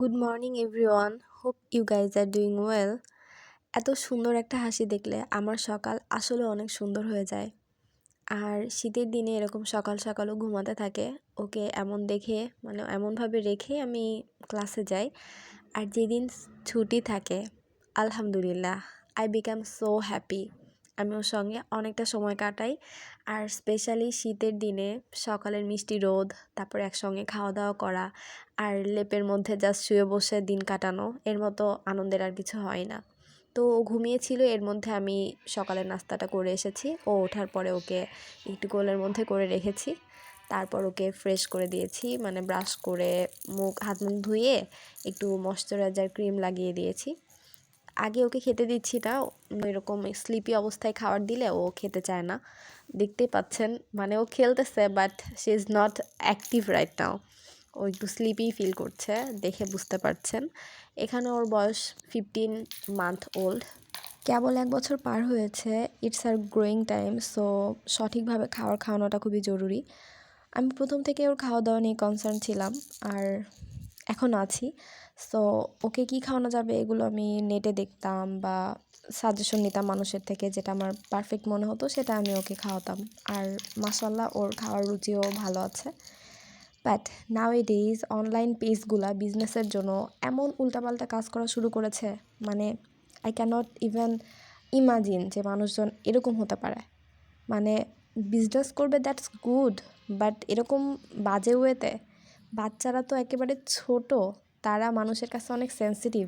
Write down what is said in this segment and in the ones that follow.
Good morning everyone, hope you guys are doing well. এত সুন্দর একটা হাসি দেখলে আমার সকাল আসলে অনেক সুন্দর হয়ে যায়। আর শীতের দিনে এরকম সকাল সকালও ঘুমাতে থাকে, ওকে এমন দেখে মানে এমনভাবে রেখে আমি ক্লাসে যাই। আর যেদিন ছুটি থাকে, আলহামদুলিল্লাহ, আই বিকাম সো হ্যাপি। আমি ওর সঙ্গে অনেকটা সময় কাটাই। আর স্পেশালি শীতের দিনে সকালের মিষ্টি রোদ, তারপরে একসঙ্গে খাওয়া দাওয়া করা, আর লেপের মধ্যে জাস্ট শুয়ে বসে দিন কাটানো, এর মতো আনন্দের আর কিছু হয় না। তো ও ঘুমিয়েছিল, এর মধ্যে আমি সকালের নাস্তাটা করে এসেছি। ও ওঠার পরে ওকে একটু কোলের মধ্যে করে রেখেছি। তারপর ওকে ফ্রেশ করে দিয়েছি, মানে ব্রাশ করে হাত মুখ ধুয়ে একটু ময়শ্চারাইজার ক্রিম লাগিয়ে দিয়েছি। আগে ওকে খেতে দিচ্ছি না, এরকম স্লিপি অবস্থায় খাবার দিলে ও খেতে চায় না। দেখতেই পাচ্ছেন, মানে ও খেলতেছে but she is not active right now. ও একটু স্লিপি ফিল করছে, দেখে বুঝতে পারছেন। এখানে ওর বয়স 15 মান্থ ওল্ড, কেবল 1 বছর পার হয়েছে। It's our growing time, so সঠিকভাবে খাওয়ানোটা খুবই জরুরি। আমি প্রথম থেকে ওর খাওয়া দাওয়া নিয়ে কনসার্ন ছিলাম, আর এখন আছি। সো ওকে কী খাওয়ানো যাবে এগুলো আমি নেটে দেখতাম বা সাজেশন নিতাম মানুষের থেকে, যেটা আমার পারফেক্ট মনে হতো সেটা আমি ওকে খাওয়াতাম। আর মাশাল্লাহ ওর খাওয়ার রুচিও ভালো আছে। বাট নাওএডেজ অনলাইন পেজগুলা বিজনেসের জন্য এমন উল্টাপাল্টা কাজ করা শুরু করেছে, মানে আই ক্যানট ইভেন ইমাজিন যে মানুষজন এরকম হতে পারে। মানে বিজনেস করবে, দ্যাটস গুড, বাট এরকম বাজে ওয়েতে। বাচ্চারা তো একেবারে ছোট, তারা মানুষের কাছে অনেক সেন্সিটিভ।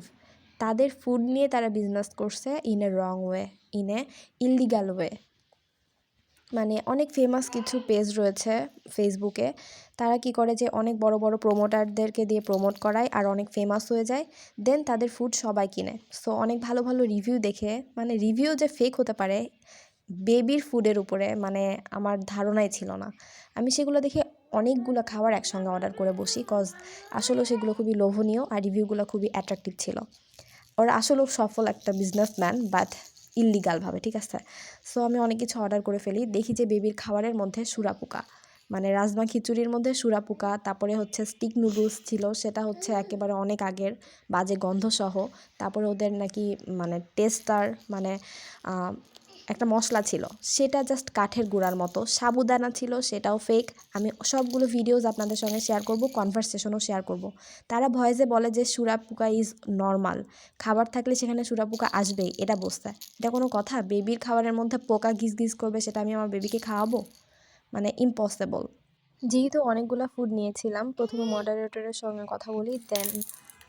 তাদের ফুড নিয়ে তারা বিজনেস করছে in a wrong way, in a illegal way. মানে অনেক ফেমাস কিছু পেজ রয়েছে ফেসবুকে, তারা কি করে যে অনেক বড় বড় প্রমোটারদেরকে দিয়ে প্রমোট করায় আর অনেক ফেমাস হয়ে যায়, দেন তাদের ফুড সবাই কিনে। সো অনেক ভালো ভালো রিভিউ দেখে, মানে রিভিউ যে ফেক হতে পারে বেবির ফুডের উপরে, মানে আমার ধারণাই ছিল না। আমি সেগুলো দেখে অনেকগুলো খাবার একসঙ্গে অর্ডার করে বসি, কজ আসলেও সেগুলো খুবই লোভনীয় আর রিভিউগুলো খুবই অ্যাট্রাকটিভ ছিল। ওরা আসলেও সফল একটা বিজনেসম্যান, বাট ইললিগালভাবে, ঠিক আছে। সো আমি অনেক কিছু অর্ডার করে ফেলি, দেখি যে বেবির খাবারের মধ্যে সুরাপোকা, মানে রাজমা খিচুড়ির মধ্যে সুরাপোকা, তারপরে হচ্ছে স্টিক নুডলস ছিল, সেটা হচ্ছে একেবারে অনেক আগের, বাজে গন্ধসহ। তারপরে ওদের নাকি মানে টেস্টার, মানে একটা মশলা ছিল, সেটা জাস্ট কাঠের গুঁড়ার মতো। সাবুদানা ছিল, সেটাও ফেক। আমি সবগুলো ভিডিওস আপনাদের সঙ্গে শেয়ার করব, কনভারসেশনও শেয়ার করব। তারা ভয়েসে বলে যে সুরাপোকা ইজ নর্মাল, খাবার থাকলে সেখানে সুরাপোকা আসবেই, এটা বসতে। এটা কোনো কথা? বেবির খাবারের মধ্যে পোকা ঘিস ঘিস করবে, সেটা আমি আমার বেবিকে খাওয়াবো? মানে ইম্পসিবল। যেহেতু অনেকগুলো ফুড নিয়েছিলাম, প্রথমে মডারেটরের সঙ্গে কথা বলি, দেন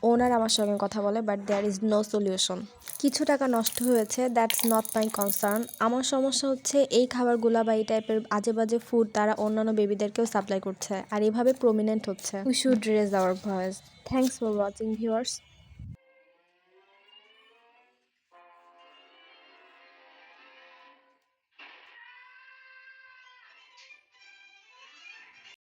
ওনার আমার সঙ্গে কথা বলে, but there is no solution. কিছু টাকা নষ্ট হয়েছে, দ্যাটস নট মাই কনসার্ন। আমার সমস্যা হচ্ছে এই খাবারগুলো বা এই টাইপের আজে বাজে ফুড তারা অন্যান্য বেবিদেরকেও সাপ্লাই করছে, আর এভাবে প্রমিনেন্ট হচ্ছে। We should raise our voice. Thanks for watching viewers.